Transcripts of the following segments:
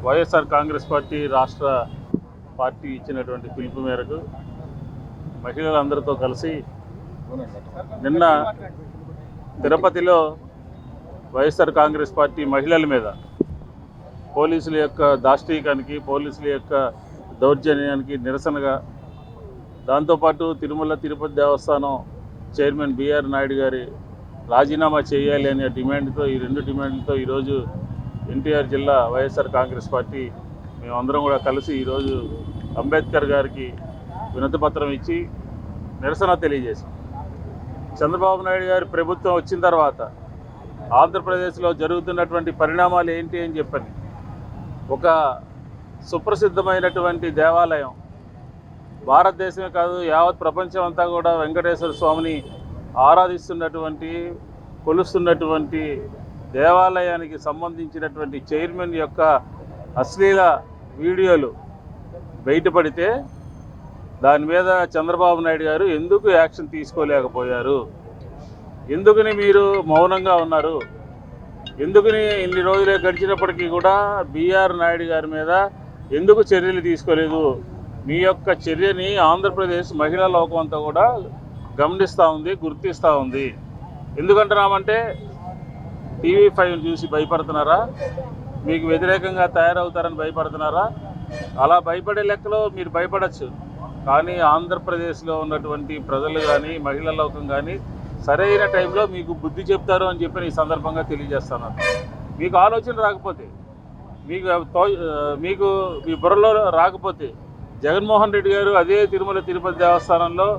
YSR Congress party రాష్ట్ర party ఇచ్చినటువంటి పిలుపు మేరకు మహిళలందరితో కలిసి నిన్న తిరుపతిలో వైఎస్ఆర్ కాంగ్రెస్ పార్టీ మహిళల మీద పోలీసుల యొక్క దాష్టీకానికి, పోలీసుల యొక్క దౌర్జన్యానికి నిరసనగా, దాంతోపాటు తిరుమల తిరుపతి దేవస్థానం చైర్మన్ బిఆర్ నాయుడు గారి రాజీనామా చేయాలి అనే డిమాండ్తో, ఈ రెండు డిమాండ్లతో ఈరోజు ఎన్టీఆర్ జిల్లా వైఎస్ఆర్ కాంగ్రెస్ పార్టీ మేమందరం కూడా కలిసి ఈరోజు అంబేద్కర్ గారికి వినతిపత్రం ఇచ్చి నిరసన తెలియజేశాం. చంద్రబాబు నాయుడు గారి ప్రభుత్వం వచ్చిన తర్వాత ఆంధ్రప్రదేశ్లో జరుగుతున్నటువంటి పరిణామాలు ఏంటి అని చెప్పని, ఒక సుప్రసిద్ధమైనటువంటి దేవాలయం, భారతదేశమే కాదు యావత్ ప్రపంచం అంతా కూడా వెంకటేశ్వర స్వామిని ఆరాధిస్తున్నటువంటి, కొలుస్తున్నటువంటి దేవాలయానికి సంబంధించినటువంటి చైర్మన్ యొక్క అశ్లీల వీడియోలు బయటపడితే దాని మీద చంద్రబాబు నాయుడు గారు ఎందుకు యాక్షన్ తీసుకోలేకపోయారు? ఎందుకని మీరు మౌనంగా ఉన్నారు? ఎందుకని ఇన్ని రోజులే గడిచినప్పటికీ కూడా బిఆర్ నాయుడు గారి మీద ఎందుకు చర్యలు తీసుకోలేదు? మీ యొక్క చర్యని ఆంధ్రప్రదేశ్ మహిళా లోకం అంతా కూడా గమనిస్తూ ఉంది, గుర్తిస్తూ ఉంది. ఎందుకంటున్నామంటే TV5 చూసి భయపడుతున్నారా? మీకు వ్యతిరేకంగా తయారవుతారని భయపడుతున్నారా? అలా భయపడే లెక్కలో మీరు భయపడచ్చు, కానీ ఆంధ్రప్రదేశ్లో ఉన్నటువంటి ప్రజలు కానీ, మహిళా లోకం కానీ సరైన టైంలో మీకు బుద్ధి చెప్తారు అని చెప్పి ఈ సందర్భంగా తెలియజేస్తున్నాను. మీకు ఆలోచన రాకపోతే, మీకు మీ బుర్రలో రాకపోతే, జగన్మోహన్ రెడ్డి గారు అదే తిరుమల తిరుపతి దేవస్థానంలో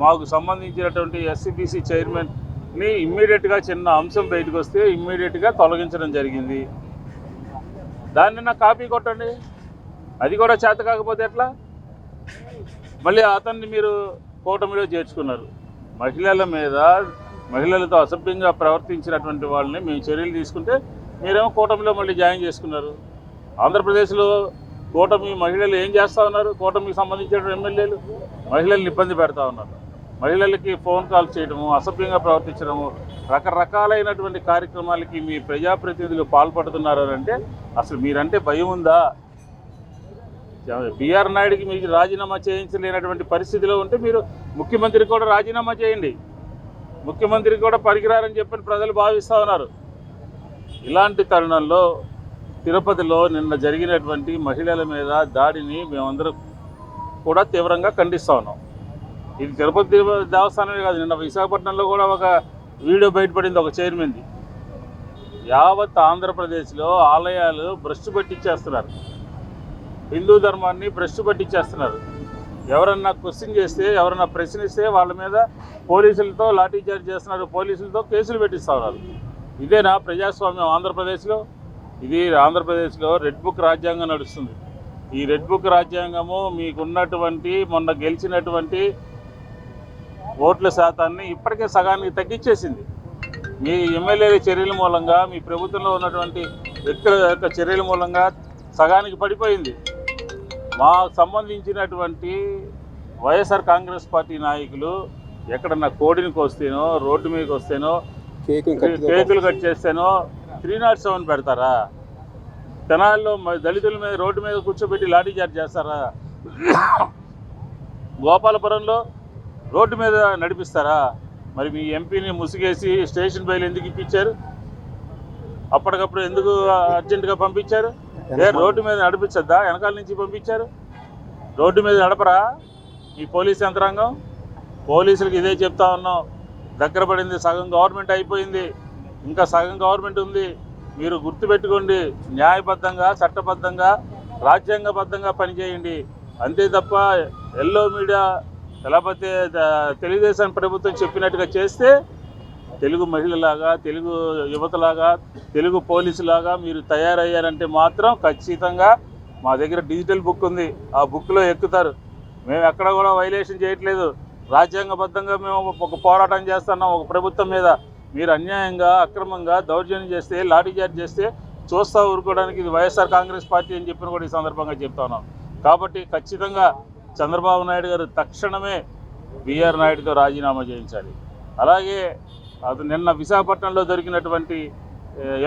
మాకు సంబంధించినటువంటి SCBC చైర్మన్ని ఇమ్మీడియట్గా చిన్న అంశం బయటకు వస్తే ఇమ్మీడియట్గా తొలగించడం జరిగింది. దాన్ని కాపీ కొట్టండి. అది కూడా చేత కాకపోతే ఎట్లా? మళ్ళీ అతన్ని మీరు కూటమిలో చేర్చుకున్నారు. మహిళల మీద, మహిళలతో అసభ్యంగా ప్రవర్తించినటువంటి వాళ్ళని మేము చర్యలు తీసుకుంటే మీరేమో కూటమిలో మళ్ళీ జాయిన్ చేసుకున్నారు. ఆంధ్రప్రదేశ్లో కూటమి మహిళలు ఏం చేస్తూ ఉన్నారు? కూటమికి సంబంధించిన ఎమ్మెల్యేలు మహిళల్ని ఇబ్బంది పెడతా ఉన్నారు. మహిళలకి ఫోన్ కాల్ చేయడము, అసభ్యంగా ప్రవర్తించడము, రకరకాలైనటువంటి కార్యక్రమాలకి మీ ప్రజాప్రతినిధులు పాల్పడుతున్నారు అంటే అసలు మీరంటే భయం ఉందా? బిఆర్ నాయుడికి మీకు రాజీనామా చేయించలేనటువంటి పరిస్థితిలో ఉంటే మీరు ముఖ్యమంత్రికి కూడా రాజీనామా చేయండి. ముఖ్యమంత్రికి కూడా పనికిరారని చెప్పని ప్రజలు భావిస్తూ ఉన్నారు. ఇలాంటి తరుణంలో తిరుపతిలో నిన్న జరిగినటువంటి మహిళల మీద దాడిని మేమందరం కూడా తీవ్రంగా ఖండిస్తూ ఉన్నాం. ఇది తిరుపతి దేవస్థానమే కాదు, నిన్న విశాఖపట్నంలో కూడా ఒక వీడియో బయటపడింది ఒక చైర్మన్ది. యావత్ ఆంధ్రప్రదేశ్లో ఆలయాలు భ్రష్టు పట్టించేస్తున్నారు, హిందూ ధర్మాన్ని భ్రష్టు పట్టించేస్తున్నారు. ఎవరన్నా క్వశ్చన్ చేస్తే, ఎవరన్నా ప్రశ్నిస్తే వాళ్ళ మీద పోలీసులతో లాఠీచార్జ్ చేస్తున్నారు, పోలీసులతో కేసులు పెట్టిస్తూ ఉన్నారు. ఇదేనా ప్రజాస్వామ్యం ఆంధ్రప్రదేశ్లో? ఇది ఆంధ్రప్రదేశ్లో రెడ్ బుక్ రాజ్యాంగం నడుస్తుంది. ఈ రెడ్ బుక్ రాజ్యాంగము మీకున్నటువంటి మొన్న గెలిచినటువంటి ఓట్ల శాతాన్ని ఇప్పటికే సగానికి తగ్గించేసింది. మీ ఎమ్మెల్యేల చర్యల మూలంగా, మీ ప్రభుత్వంలో ఉన్నటువంటి వ్యక్తుల యొక్క చర్యల మూలంగా సగానికి పడిపోయింది. మాకు సంబంధించినటువంటి వైఎస్ఆర్ కాంగ్రెస్ పార్టీ నాయకులు ఎక్కడన్నా కోడిని కోస్తేనో, రోడ్డు మీదకి వస్తేనో, కేకులు కట్ చేస్తేనో 307 పెడతారా? తెనాల్లో దళితుల మీద రోడ్డు మీద కూర్చోబెట్టి లాఠీచార్జ్ చేస్తారా? గోపాలపురంలో రోడ్డు మీద నడిపిస్తారా? మరి మీ ఎంపీని ముసుగేసి స్టేషన్ బయలు ఎందుకు ఇప్పించారు? అప్పటికప్పుడు ఎందుకు అర్జెంటుగా పంపించారు? రోడ్డు మీద నడిపించద్దా? వెనకాల నుంచి పంపించారు. రోడ్డు మీద నడపరా ఈ పోలీస్ యంత్రాంగం? పోలీసులకు ఇదే చెప్తా ఉన్నాం, దగ్గర పడింది, సగం గవర్నమెంట్ అయిపోయింది, ఇంకా సగం గవర్నమెంట్ ఉంది. మీరు గుర్తుపెట్టుకోండి, న్యాయబద్ధంగా, చట్టబద్ధంగా, రాజ్యాంగబద్ధంగా పనిచేయండి. అంతే తప్ప ఎల్లో మీడియా లేకపోతే తెలుగుదేశం ప్రభుత్వం చెప్పినట్టుగా చేస్తే తెలుగు మహిళలాగా, తెలుగు యువతలాగా, తెలుగు పోలీసులాగా మీరు తయారయ్యారంటే మాత్రం ఖచ్చితంగా మా దగ్గర డిజిటల్ బుక్ ఉంది, ఆ బుక్లో ఎక్కుతారు. మేము ఎక్కడ కూడా వైలేషన్ చేయట్లేదు, రాజ్యాంగబద్ధంగా మేము ఒక పోరాటం చేస్తున్నాం ఒక ప్రభుత్వం మీద. మీరు అన్యాయంగా, అక్రమంగా దౌర్జన్యం చేస్తే, లాఠీచార్జ్ చేస్తే చూస్తా ఊరుకోవడానికి ఇది వైఎస్ఆర్ కాంగ్రెస్ పార్టీ అని చెప్పిన కూడా ఈ సందర్భంగా చెప్తా ఉన్నాం. కాబట్టి ఖచ్చితంగా చంద్రబాబు నాయుడు గారు తక్షణమే బిఆర్ నాయుడుతో రాజీనామా చేయించాలి. అలాగే అది నిన్న విశాఖపట్నంలో దొరికినటువంటి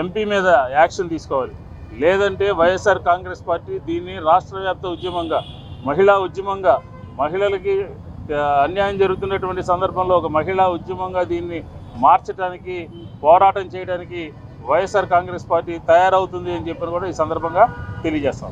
ఎంపీ మీద యాక్షన్ తీసుకోవాలి. లేదంటే వైఎస్ఆర్ కాంగ్రెస్ పార్టీ దీన్ని రాష్ట్ర వ్యాప్త ఉద్యమంగా, మహిళా ఉద్యమంగా, మహిళలకి అన్యాయం జరుగుతున్నటువంటి సందర్భంలో ఒక మహిళా ఉద్యమంగా దీన్ని మార్చడానికి, పోరాటం చేయడానికి వైఎస్ఆర్ కాంగ్రెస్ పార్టీ తయారవుతుంది అని చెప్పని కూడా ఈ సందర్భంగా తెలియజేస్తాం.